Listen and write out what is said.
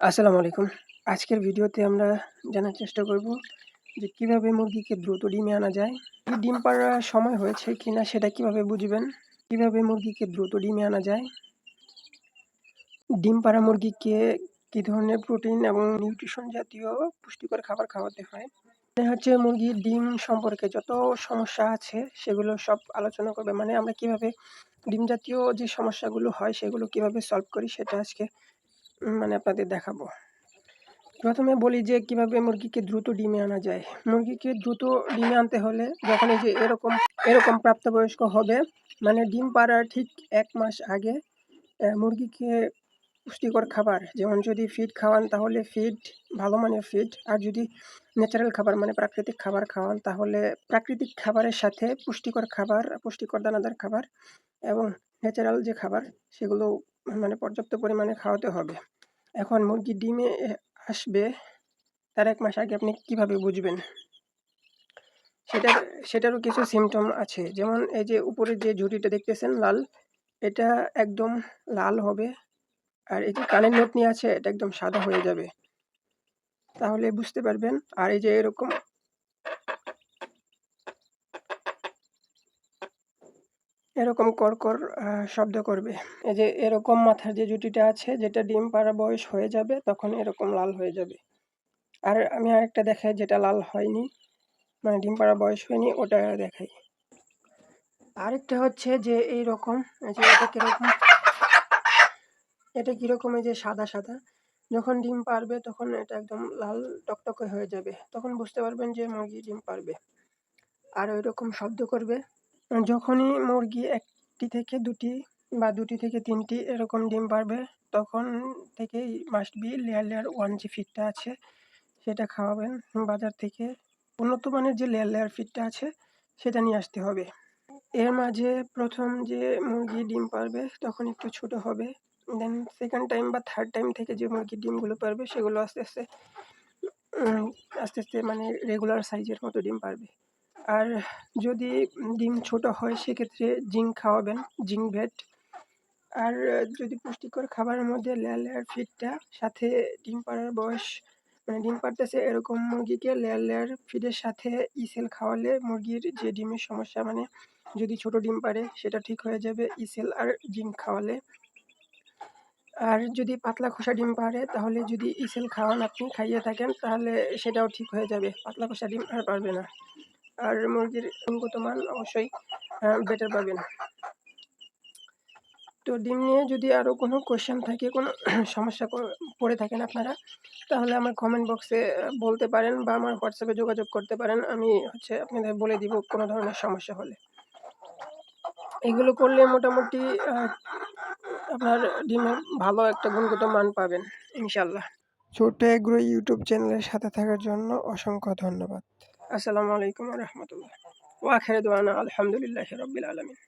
আসসালামু আলাইকুম। আজকের ভিডিওতে আমরা জানার চেষ্টা করব যে কিভাবে মুরগিকে দ্রুত ডিমে আনা যায়। ডিম পাড়ার সময় হয়েছে কিনা সেটা কিভাবে বুঝবেন? কিভাবে মুরগিকে দ্রুত ডিমে আনা যায়? ডিম পাড়া মুরগিকে কি ধরনের প্রোটিন এবং নিউট্রিশন জাতীয় পুষ্টিকর খাবার খাওয়াতে হয়? মুরগির ডিম সম্পর্কে যত সমস্যা আছে সেগুলো সব আলোচনা করবে। মানে আমরা কিভাবে ডিম জাতীয় যে সমস্যাগুলো হয় সেগুলো কিভাবে সলভ করি সেটা আজকে আপনাদের দেখাবো। প্রথমে বলি যে কিভাবে মুরগিকে দ্রুত ডিমে আনা যায়। মুরগিকে দ্রুত ডিমে আনতে হলে যখন এই যে এরকম প্রাপ্তবয়স্ক হবে, মানে ডিম পাড়ার ঠিক ১ মাস আগে মুরগিকে পুষ্টিকর খাবার, যেমন যদি ফিড খাওয়ান তাহলে ফিড, ভালো মানের ফিড, আর যদি ন্যাচারাল খাবার মানে প্রাকৃতিক খাবার খাওয়ান তাহলে প্রাকৃতিক খাবারের সাথে পুষ্টিকর খাবার, পুষ্টিকর দানাদার খাবার এবং ন্যাচারাল যে খাবার সেগুলো পর্যাপ্ত পরিমাণে খাওয়াতে হবে। এখন মুরগি ডিমে আসবে তার ১ মাস আগে আপনি কিভাবে বুঝবেন? সেটারও কিছু সিম্পটম আছে। যেমন এই যে উপরে যে ঝুঁটিটা দেখতেছেন লাল, এটা একদম লাল হবে। আর এই যে কানের নথনি আছে এটা একদম সাদা হয়ে যাবে। তাহলে বুঝতে পারবেন। আর এই যে এরকম কড়কড় শব্দ করবে। এই যে এরকম মাথার যে ঝুঁটিটা আছে যেটা ডিম পাড়া বয়স হয়ে যাবে তখন এরকম লাল হয়ে যাবে। আর আমি আরেকটা দেখাই যেটা লাল হয়নি, মানে ডিম পাড়া বয়স হয়নি, ওটা দেখাই। আরেকটা হচ্ছে যে এইরকম, এই যে এটা কিরকম এই যে সাদা সাদা, যখন ডিম পারবে তখন এটা একদম লাল টকটকে হয়ে যাবে, তখন বুঝতে পারবেন যে মুরগি ডিম পারবে। আর ওইরকম শব্দ করবে। যখনই মুরগি ১টি থেকে ২টি বা ২টি থেকে ৩টি এরকম ডিম পারবে তখন থেকেই মাস্ট বি লেয়ার 1 যে ফিডটা আছে সেটা খাওয়াবেন। বাজার থেকে উন্নত মানের যে লেয়ার ফিডটা আছে সেটা নিয়ে আসতে হবে। এর মাঝে ১ম যে মুরগি ডিম পারবে তখন একটু ছোট হবে। দেন 2nd টাইম বা 3rd টাইম থেকে যে মুরগির ডিমগুলো পারবে সেগুলো আস্তে আস্তে মানে রেগুলার সাইজের মতো ডিম পারবে। আর যদি ডিম ছোট হয় সেক্ষেত্রে জিঙ্ক খাওয়াবেন, জিঙ্ক ভেট। আর যদি পুষ্টিকর খাবারের মধ্যে লেয়ার ফিডটা সাথে ডিম পাড়ার বয়স, মানে ডিম পাড়তেছে এরকম মুরগিকে লেয়ার ফিডের সাথে ইসেল খাওয়ালে মুরগির যে ডিমের সমস্যা, মানে যদি ছোট ডিম পাড়ে সেটা ঠিক হয়ে যাবে ইসেল আর জিঙ্ক খাওয়ালে। আর যদি পাতলা খোসা ডিম পাড়ে তাহলে যদি ইসেল খাওয়ান, আপনি খাইয়ে থাকেন, তাহলে সেটাও ঠিক হয়ে যাবে, পাতলা খোসা ডিম আর পারবে না। আর মুরগির গুণগত মান অবশ্যই বেটার পাবেন। তো ডিম নিয়ে যদি আরও কোনো কোয়েশ্চেন থাকে, কোনো সমস্যা পড়ে থাকেন আপনারা, তাহলে আমার কমেন্ট বক্সে বলতে পারেন বা আমার হোয়াটসঅ্যাপে যোগাযোগ করতে পারেন। আমি আপনাদের বলে দিব কোনো ধরনের সমস্যা হলে। এগুলো করলে মোটামুটি আপনার ডিমের ভালো একটা গুণগত মান পাবেন ইনশাআল্লাহ। ছোট্ট এগ্রো ইউটিউব চ্যানেলের সাথে থাকার জন্য অসংখ্য ধন্যবাদ। আসসালামু আলাইকুম ওয়া রাহমাতুল্লাহ। ওয়া আখিরু দাওয়ানা আলহামদুলিল্লাহি রাব্বিল আলামিন।